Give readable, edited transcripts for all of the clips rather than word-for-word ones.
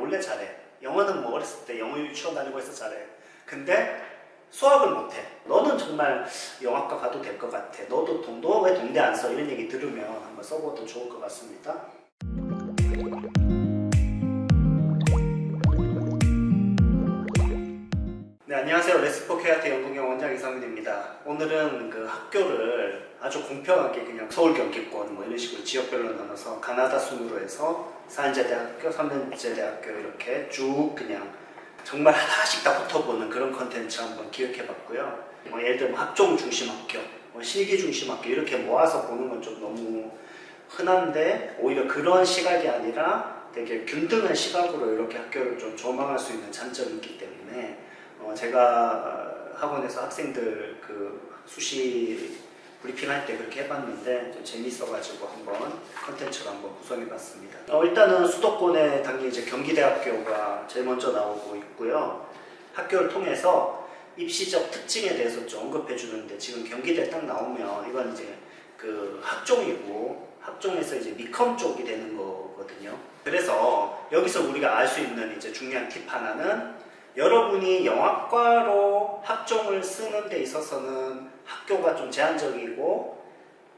원래 잘해. 영어는 뭐 어렸을 때 영어 유치원 다니고 해서 잘해. 근데 수학을 못해. 너는 정말 영화과 가도 될 것 같아. 너도 너 왜 동대 안 써? 이런 얘기 들으면 한번 써봐도 좋을 것 같습니다. 네, 안녕하세요. 레스포 케아트 연구경 원장 이상민입니다. 오늘은 그 학교를 아주 공평하게 그냥 서울 경기권 뭐 이런 식으로 지역별로 나눠서 가나다 순으로 해서 4년제 대학교, 3년제 대학교 이렇게 쭉 그냥 정말 하나씩 다 붙어보는 그런 컨텐츠 한번 기획해봤고요. 뭐 예를 들면 학종 중심 학교, 뭐 실기 중심 학교 이렇게 모아서 보는 건 좀 너무 흔한데 오히려 그런 시각이 아니라 되게 균등한 시각으로 이렇게 학교를 좀 조망할 수 있는 장점이 있기 때문에 제가 학원에서 학생들 그 수시 브리핑할 때 그렇게 해봤는데 좀 재밌어가지고 한번 컨텐츠로 한번 구성해봤습니다. 일단은 수도권에 당연히 이제 경기대학교가 제일 먼저 나오고 있고요. 학교를 통해서 입시적 특징에 대해서 좀 언급해주는데 지금 경기대 딱 나오면 이건 이제 그 학종이고 학종에서 이제 미컴 쪽이 되는 거거든요. 그래서 여기서 우리가 알 수 있는 이제 중요한 팁 하나는 여러분이 영화과로 학종을 쓰는 데 있어서는 학교가 좀 제한적이고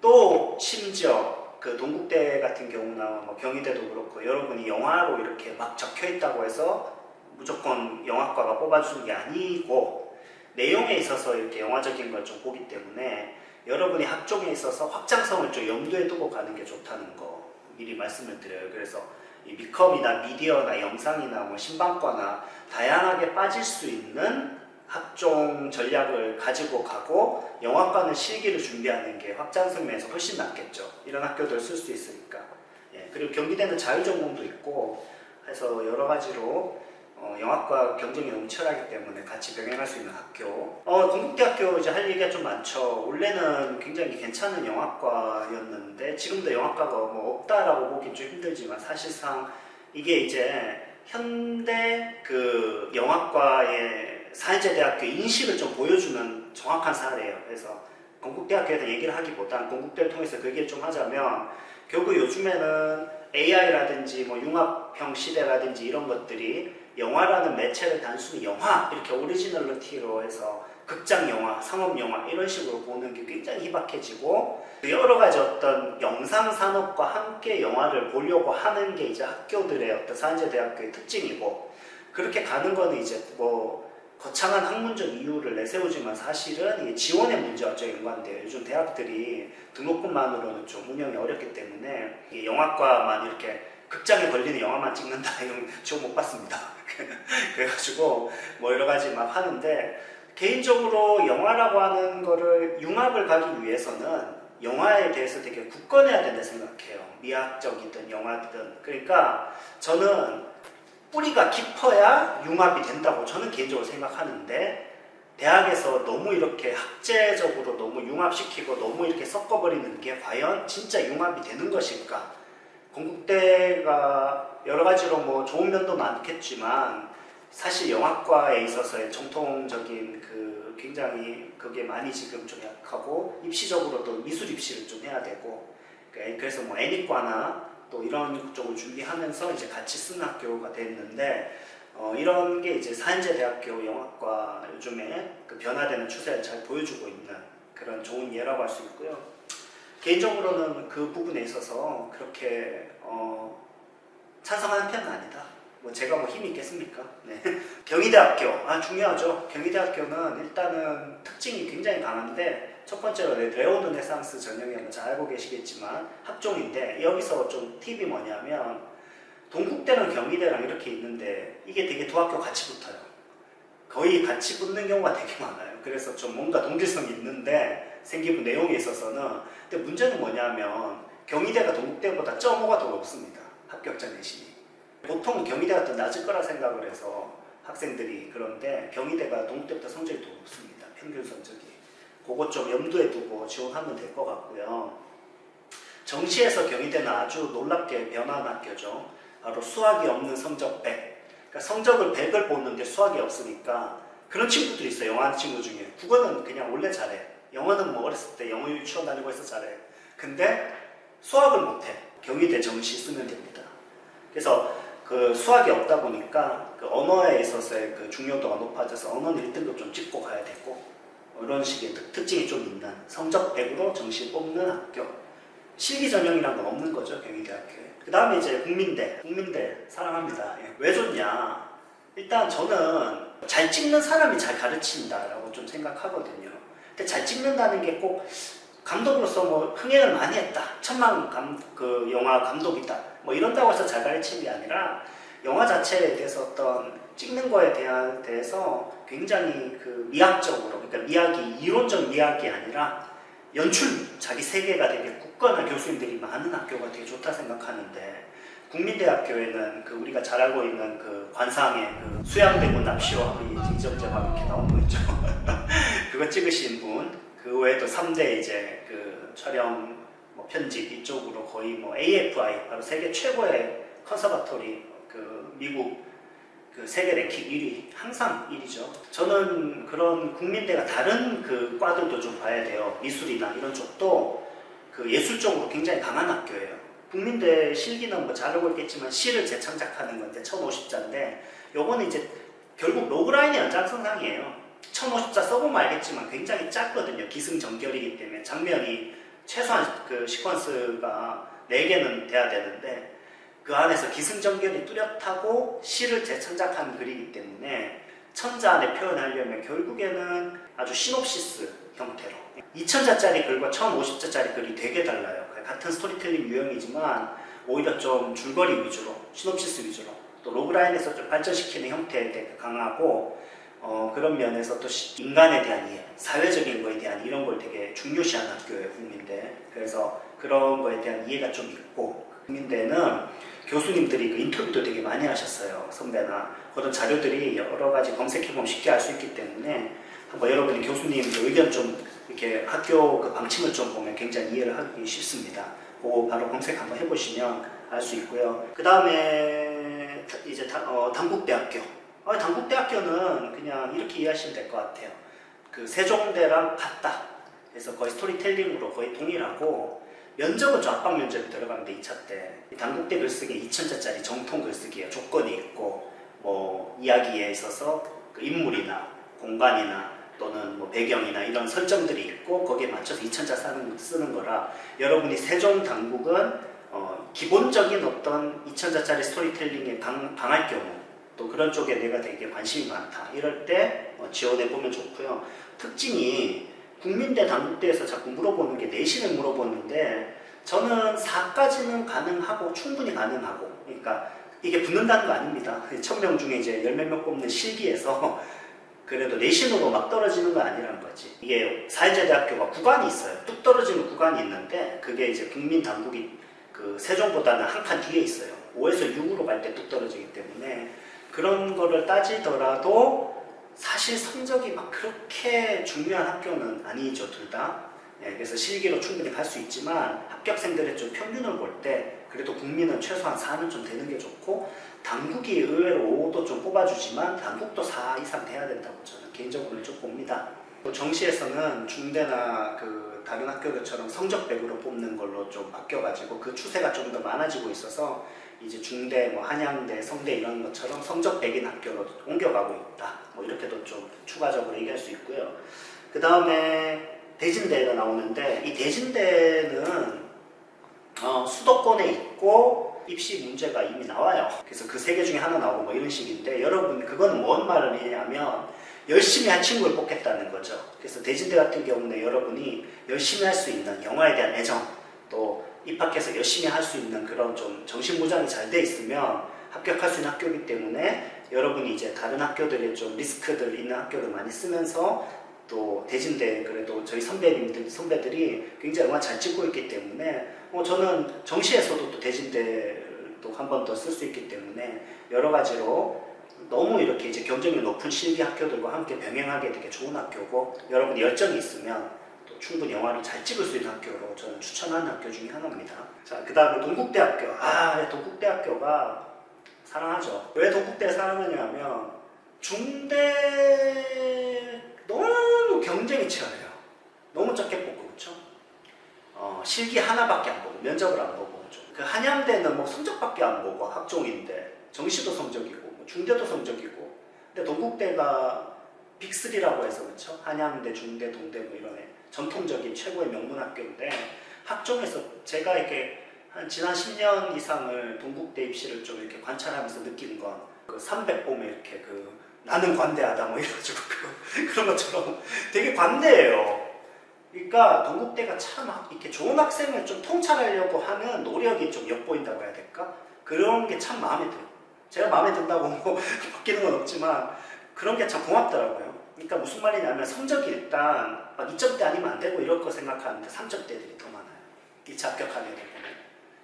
또 심지어 그 동국대 같은 경우나 뭐 경희대도 그렇고 여러분이 영화로 이렇게 막 적혀 있다고 해서 무조건 영화과가 뽑아주는 게 아니고 내용에 있어서 이렇게 영화적인 걸 좀 보기 때문에 여러분이 학종에 있어서 확장성을 좀 염두에 두고 가는 게 좋다는 거 미리 말씀을 드려요. 그래서 이 미컴이나 미디어나 영상이나 뭐 신방과나 다양하게 빠질 수 있는 학종 전략을 가지고 가고 영화과는 실기를 준비하는 게 확장성 면에서 훨씬 낫겠죠. 이런 학교들 쓸 수 있으니까. 예, 그리고 경기대는 자율전공도 있고 해서 여러 가지로 영화과 경쟁이 너무 치열하기 때문에 같이 병행할 수 있는 학교. 건국대학교 이제 할 얘기가 좀 많죠. 원래는 굉장히 괜찮은 영화과였는데 지금도 영화과가 뭐 없다라고 보기 좀 힘들지만 사실상 이게 이제 현대 그 영화과의 4년제 대학교 인식을 좀 보여주는 정확한 사례예요. 그래서 건국대학교에 대한 얘기를 하기보단 건국대를 통해서 그 얘기를 좀 하자면 결국 요즘에는 AI라든지 뭐 융합형 시대라든지 이런 것들이 영화라는 매체를 단순히 영화 이렇게 오리지널리티로 해서 극장 영화, 상업 영화 이런 식으로 보는 게 굉장히 희박해지고 여러 가지 어떤 영상 산업과 함께 영화를 보려고 하는 게 이제 학교들의 어떤 4년제 대학교의 특징이고 그렇게 가는 거는 이제 뭐 거창한 학문적 이유를 내세우지만 사실은 이게 지원의 문제와 좀 연관돼요. 요즘 대학들이 등록금만으로는 좀 운영이 어렵기 때문에 영화과만 이렇게 극장에 걸리는 영화만 찍는다 이런 지원 못 받습니다. 그래가지고 뭐 여러 가지 막 하는데 개인적으로 영화라고 하는 거를 융합을 가기 위해서는 영화에 대해서 되게 굳건해야 된다 생각해요. 미학적이든 영화든. 그러니까 저는 뿌리가 깊어야 융합이 된다고 저는 개인적으로 생각하는데 대학에서 너무 이렇게 학제적으로 너무 융합시키고 너무 이렇게 섞어버리는 게 과연 진짜 융합이 되는 것일까? 건국대가 여러 가지로 뭐 좋은 면도 많겠지만 사실 영화과에 있어서의 정통적인 그 굉장히 그게 많이 지금 좀 약하고 입시적으로도 미술 입시를 좀 해야 되고 그래서 뭐 애니과나 또 이런 쪽을 준비하면서 이제 같이 쓰는 학교가 됐는데 이런 게 이제 4년제 대학교 영화과 요즘에 그 변화되는 추세를 잘 보여주고 있는 그런 좋은 예라고 할 수 있고요. 개인적으로는 그 부분에 있어서 그렇게 찬성하는 편은 아니다. 뭐 제가 뭐 힘이 있겠습니까? 네. 경희대학교 중요하죠. 경희대학교는 일단은 특징이 굉장히 강한데 첫 번째로 레오르네상스 전형이 잘 알고 계시겠지만 학종인데 여기서 좀 팁이 뭐냐면 동국대랑 경희대랑 이렇게 있는데 이게 되게 두 학교 같이 붙어요. 거의 같이 붙는 경우가 되게 많아요. 그래서 좀 뭔가 동질성이 있는데 생기부 내용에 있어서는 근데 문제는 뭐냐면 경희대가 동국대보다 0.5가 더 높습니다. 합격자 내신이. 보통은 경희대가 더 낮을 거라 생각을 해서 학생들이 그런데 경희대가 동국대보다 성적이 더 높습니다. 평균 성적이. 그거 좀 염두에 두고 지원하면 될 것 같고요. 정시에서 경희대는 아주 놀랍게 변한 학교죠. 바로 수학이 없는 성적 100. 그러니까 성적을 100을 보는데 수학이 없으니까 그런 친구들이 있어요. 영어 하는 친구 중에. 국어는 그냥 원래 잘해. 영어는 뭐 어렸을 때 영어 유치원 다니고 해서 잘해. 근데 수학을 못해. 경희대 정시 쓰면 됩니다. 그래서 그 수학이 없다 보니까 그 언어에 있어서의 그 중요도가 높아져서 언어는 1등급 좀 찍고 가야 되고 이런 식의 특징이 좀 있는 성적 100으로 정시 뽑는 학교. 실기 전형이란 건 없는 거죠, 경희대학교에. 그 다음에 이제 국민대 사랑합니다. 예. 왜 좋냐? 일단 저는 잘 찍는 사람이 잘 가르친다라고 좀 생각하거든요. 근데 잘 찍는다는 게 꼭 감독으로서 뭐 흥행을 많이 했다, 그 영화 감독이다, 뭐 이런다고 해서 잘 가르치는 게 아니라 영화 자체에 대해서 어떤 찍는 거에 대해서 굉장히 그 미학적으로, 그러니까 미학이 이론적 미학이 아니라 연출 자기 세계가 되게 굳건한 교수님들이 많은 학교가 되게 좋다 생각하는데, 국민대학교에는 그 우리가 잘 알고 있는 그 관상의 그 수양대군 납시와 우리 이정재가 이렇게 나오는 거 있죠. 그거 찍으신 분, 그 외에도 3대 이제 그 촬영 뭐 편집 이쪽으로 거의 뭐 AFI, 바로 세계 최고의 컨서바토리, 그 미국 그 세계 랭킹 1위, 항상 1위죠. 저는 그런 국민대가 다른 그 과들도 좀 봐야 돼요. 미술이나 이런 쪽도 그 예술 쪽으로 굉장히 강한 학교예요. 국민대 실기는 뭐 잘 알고 있겠지만 시를 재창작하는 건데 1050자인데, 요거는 이제 결국 로그라인의 연장선상이에요. 1050자 써보면 알겠지만 굉장히 작거든요. 기승전결이기 때문에 장면이 최소한 그 시퀀스가 4개는 돼야 되는데, 그 안에서 기승전결이 뚜렷하고 시를 재창작한 글이기 때문에 천자 안에 표현하려면 결국에는 아주 시놉시스 형태로 2000자짜리 글과 1050자짜리 글이 되게 달라요. 같은 스토리텔링 유형이지만 오히려 좀 줄거리 위주로, 시놉시스 위주로, 또 로그라인에서 좀 발전시키는 형태에 되게 강하고, 그런 면에서 또 인간에 대한 이해, 사회적인 거에 대한 이런 걸 되게 중요시하는 학교예요, 국민대. 그래서 그런 거에 대한 이해가 좀 있고, 국민대는 교수님들이 그 인터뷰도 되게 많이 하셨어요. 선배나 그런 자료들이 여러 가지 검색해보면 쉽게 알 수 있기 때문에 한번 여러분이 교수님 의견 좀 이렇게 학교 그 방침을 좀 보면 굉장히 이해를 하기 쉽습니다. 그거 바로 검색 한번 해보시면 알 수 있고요. 그 다음에 이제 단국대학교. 단국대학교는 그냥 이렇게 이해하시면 될 것 같아요. 그 세종대랑 같다. 그래서 거의 스토리텔링으로 거의 동일하고, 면접은 좀 압박 면접이 들어가는데 2차 때 단국대 글쓰기 2000자짜리 정통 글쓰기에 조건이 있고, 뭐 이야기에 있어서 그 인물이나 공간이나 또는 뭐 배경이나 이런 설정들이 있고 거기에 맞춰서 2000자 쓰는 거라, 여러분이 세종 단국은 기본적인 어떤 2000자짜리 스토리텔링에 강할 경우, 또 그런 쪽에 내가 되게 관심이 많다 이럴 때 지원해 보면 좋고요. 특징이 국민대 단국대에서 자꾸 물어보는 게 내신을 물어보는데, 저는 4까지는 가능하고 충분히 가능하고, 그러니까 이게 붙는다는 거 아닙니다. 1000명 중에 이제 10몇 명 뽑는 실기에서 그래도 내신으로 막 떨어지는 건 아니라는 거지. 이게 사회제대학교가 구간이 있어요. 뚝 떨어지는 구간이 있는데, 그게 이제 국민 단국이 그 세종보다는 한 칸 뒤에 있어요. 5에서 6으로 갈 때 뚝 떨어지기 때문에 그런 거를 따지더라도 사실 성적이 막 그렇게 중요한 학교는 아니죠, 둘 다. 예, 그래서 실기로 충분히 갈 수 있지만 합격생들의 좀 평균을 볼 때 그래도 국민은 최소한 4는 좀 되는 게 좋고, 단국이 의외로 5도 좀 뽑아주지만 단국도 4 이상 돼야 된다고 저는 개인적으로 좀 봅니다. 또 정시에서는 중대나 그 다른 학교들처럼 성적 100으로 뽑는 걸로 좀 바뀌어가지고 그 추세가 좀 더 많아지고 있어서 이제 중대, 뭐 한양대, 성대 이런 것처럼 성적 100인 학교로 옮겨가고 있다. 뭐 이렇게도 좀 추가적으로 얘기할 수 있고요. 그 다음에 대진대가 나오는데, 이 대진대는 수도권에 있고 입시 문제가 이미 나와요. 그래서 그 3개 중에 하나 나오고 뭐 이런 식인데, 여러분 그거는 뭔 말을 하냐면 열심히 한 친구를 뽑겠다는 거죠. 그래서 대진대 같은 경우는 여러분이 열심히 할 수 있는 영화에 대한 애정, 또 입학해서 열심히 할 수 있는 그런 좀 정신보장이 잘 돼 있으면 합격할 수 있는 학교이기 때문에, 여러분이 이제 다른 학교들의 좀 리스크들 있는 학교를 많이 쓰면서, 또 대진대 그래도 저희 선배들이 굉장히 영화 잘 찍고 있기 때문에 저는 정시에서도 또 대진대도 한 번 더 쓸 수 있기 때문에 여러 가지로 너무 이렇게 이제 경쟁률 높은 실기 학교들과 함께 병행하기 되게 좋은 학교고, 여러분이 열정이 있으면 또 충분히 영화를 잘 찍을 수 있는 학교로 저는 추천하는 학교 중에 하나입니다. 자, 그 다음에 동국대학교. 동국대학교가 사랑하죠. 왜 동국대를 사랑하냐면 중대 너무 경쟁이 치열해요. 너무 적게 뽑고, 그렇죠? 실기 하나밖에 안 보고 면접을 안 보고, 그 한양대는 뭐 성적밖에 안 보고 학종인데 정시도 성적이고 뭐 중대도 성적이고. 근데 동국대가 빅3라고 해서 그렇죠. 한양대, 중대, 동대 뭐 이런 전통적인 최고의 명문 학교인데 학종에서 제가 이렇게 한 지난 10년 이상을 동국대 입시를 좀 이렇게 관찰하면서 느끼는 건 그 300 보면 이렇게 그 나는 관대하다 뭐 이래가지고 그런 것처럼 되게 관대해요. 그러니까 동국대가 참 이렇게 좋은 학생을 좀 통찰하려고 하는 노력이 좀 엿보인다고 해야 될까? 그런 게 참 마음에 들어요. 제가 마음에 든다고 뭐 바뀌는 건 없지만 그런 게 참 고맙더라고요. 그러니까 무슨 말이냐면 성적이 일단 막 2점대 아니면 안 되고 이럴 거 생각하는데 3점대들이 더 많아요. 2차 합격하는 애들 보면.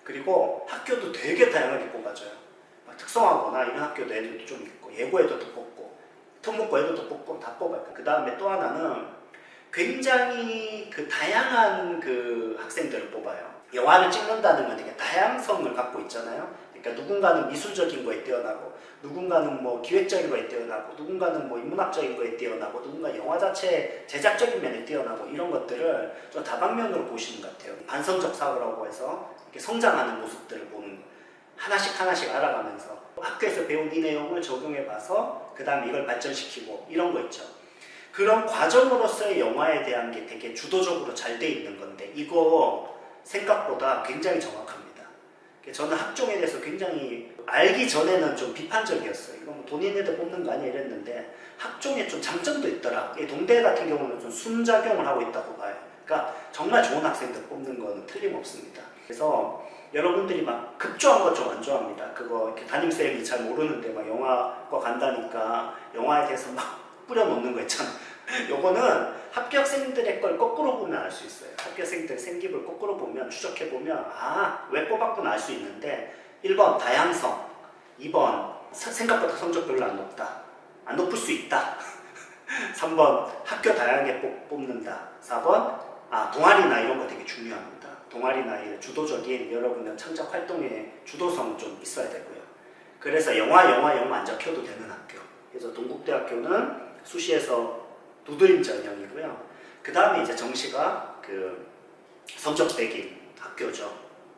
그리고 학교도 되게 다양하게 뽑아줘요. 막 특성화고나 이런 학교도 애들도 좀 있고 예고에도 뽑고 특목고에도 뽑고 다 뽑아요. 그 다음에 또 하나는 굉장히 그 다양한 그 학생들을 뽑아요. 영화를 찍는다는 건 되게 다양성을 갖고 있잖아요. 그러니까 누군가는 미술적인 거에 뛰어나고, 누군가는 뭐 기획적인 거에 뛰어나고, 누군가는 뭐 인문학적인 거에 뛰어나고, 누군가 영화 자체 제작적인 면에 뛰어나고 이런 것들을 좀 다방면으로 보시는 것 같아요. 반성적 사고라고 해서 이렇게 성장하는 모습들을 보는 거. 하나씩 하나씩 알아가면서 학교에서 배운 이 내용을 적용해봐서 그 다음에 이걸 발전시키고 이런 거 있죠. 그런 과정으로서의 영화에 대한 게 되게 주도적으로 잘 돼 있는 건데 이거 생각보다 굉장히 정확합니다. 저는 학종에 대해서 굉장히 알기 전에는 좀 비판적이었어요. 이거 뭐 본인애들 뽑는 거 아니야 이랬는데 학종에 좀 장점도 있더라. 동대 같은 경우는 좀 순작용을 하고 있다고 봐요. 그러니까 정말 좋은 학생들 뽑는 거는 틀림없습니다. 그래서 여러분들이 막 급조한 거 좀 안 좋아합니다. 그거 이렇게 담임쌤이 잘 모르는데 막 영화과 간다니까 영화에 대해서 막 뿌려놓는 거 있잖아. 요거는 합격생들의 걸 거꾸로 보면 알 수 있어요. 합격생들 생깁을 거꾸로 보면 추적해보면 아, 왜 뽑았구나 알 수 있는데 1번 다양성, 2번 생각보다 성적 별로 안 높다. 안 높을 수 있다. 3번 학교 다양하게 뽑는다. 4번 동아리나 이런 거 되게 중요합니다. 동아리나 이런 주도적인 여러분의 창작 활동에 주도성 좀 있어야 되고요. 그래서 영화 안 적혀도 되는 학교. 그래서 동국대학교는 수시에서 두드림 전형이고요. 그 다음에 이제 정시가 그 성적 백인 학교죠.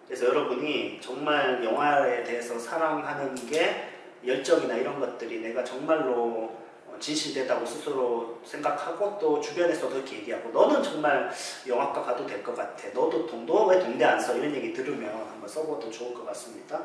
그래서 여러분이 정말 영화에 대해서 사랑하는 게 열정이나 이런 것들이 내가 정말로 진실되다고 스스로 생각하고 또 주변에서도 이렇게 얘기하고 너는 정말 영화과 가도 될 것 같아. 너 왜 동대 안 써? 이런 얘기 들으면 한번 써봐도 좋을 것 같습니다.